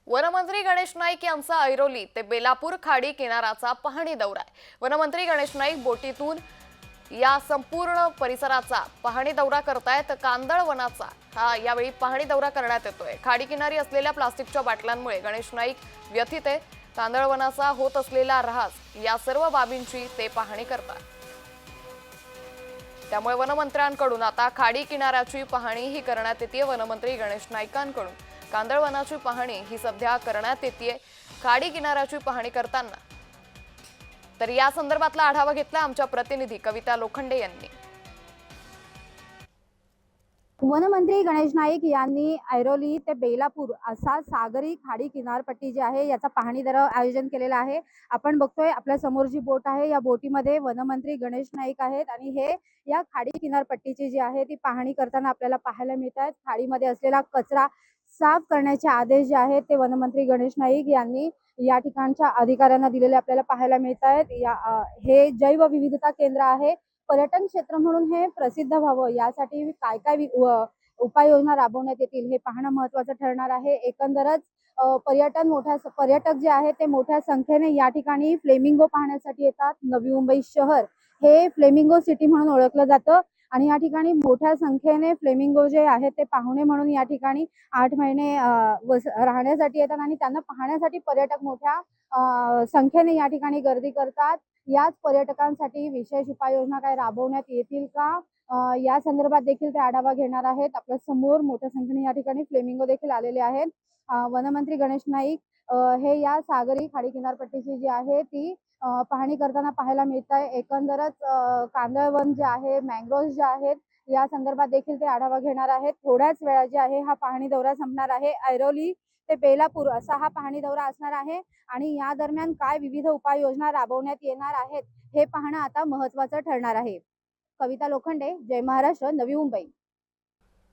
वनमंत्री गणेश नाईक यांचा ऐरोली ते बेलापूर खाडी किनाराचा पाहणी दौरा आहे। वनमंत्री गणेश नाईक बोटीतून या संपूर्ण परिसराचा पाहणी दौरा करतायत। कांदळ वनाचा हा यावेळी पाहणी दौरा करण्यात येतोय। खाडी किनारी असलेल्या प्लास्टिकच्या बाटल्यांमुळे गणेश नाईक व्यथित आहे। कांदळ वनाचा होत असलेला ऱ्हास या सर्व बाबींची ते पाहणी करतात। त्यामुळे वनमंत्र्यांकडून आता खाडी किनाऱ्याची पाहणीही करण्यात येते। वनमंत्री गणेश नाईकांकडून कांदळ वनाची पाहणी ही सध्या करण्यात येते। खाडी किनाऱ्याची पाहणी करताना तर या संदर्भातला आढावा घेतला आमच्या प्रतिनिधी कविता लोखंडे यांनी। वनमंत्री गणेश नाईक यांनी ऐरोली ते बेलापूर असा सागरी खाडी किनारपट्टी जी आहे याचा पाहणी दौरा आयोजन केलेला आहे। आपण बघतोय आपल्या समोर जी बोट आहे या बोटीमध्ये वनमंत्री गणेश नाईक आहेत आणि हे या खाडी किनारपट्टीची जी आहे ती पाहणी करताना आपल्याला पाहायला मिळत आहेत। खाडीमध्ये असलेला कचरा साफ करण्याचे आदेश जे आहेत ते वनमंत्री गणेश नाईक यांनी या ठिकाणच्या अधिकाऱ्यांना दिलेले आपल्याला पाहायला मिळत आहेत। हे जैवविविधता केंद्र आहे। पर्यटन क्षेत्र म्हणून हे प्रसिद्ध व्हावं यासाठी काय काय उपाययोजना राबवण्यात येतील हे पाहणं महत्त्वाचं ठरणार आहे। एकंदरच पर्यटक जे आहेत ते मोठ्या संख्येने या ठिकाणी फ्लेमिंगो पाहण्यासाठी येतात। नवी मुंबई शहर हे फ्लेमिंगो सिटी म्हणून ओळखलं जातं आणि या ठिकाणी मोठ्या संख्येने फ्लेमिंगो जे आहेत ते पाहुणे म्हणून या ठिकाणी 8 महिने राहण्यासाठी येतात आणि त्यांना पाहण्यासाठी पर्यटक मोठ्या संख्येने या ठिकाणी गर्दी करतात। याच पर्यटकांसाठी विशेष उपाययोजना काय राबवण्यात येतील का या संदर्भात देखील ते आढावा घेणार आहेत। आपल्या समोर मोठ्या संख्येने या ठिकाणी फ्लेमिंगो देखील आलेले आहेत। वनमंत्री गणेश नाईक हे या सागरी खाडी किनारपट्टीची जी आहे ती पाहणी करताना पाहायला मिळत आहे। एकंदरच कांदळवन जे आहे, मँग्रोव्ह जे आहेत या संदर्भात देखील ते आढावा घेणार आहेत। थोड्याच वेळा जे आहे हा पाहणी दौरा संपणार आहे। ऐरोली ते बेलापूर असा हा पाहणी दौरा असणार आहे आणि या दरम्यान काय विविध उपाययोजना राबवण्यात येणार आहेत हे पाहणं आता महत्त्वाचं ठरणार आहे। कविता लोखंडे, जय महाराष्ट्र, नवी मुंबई।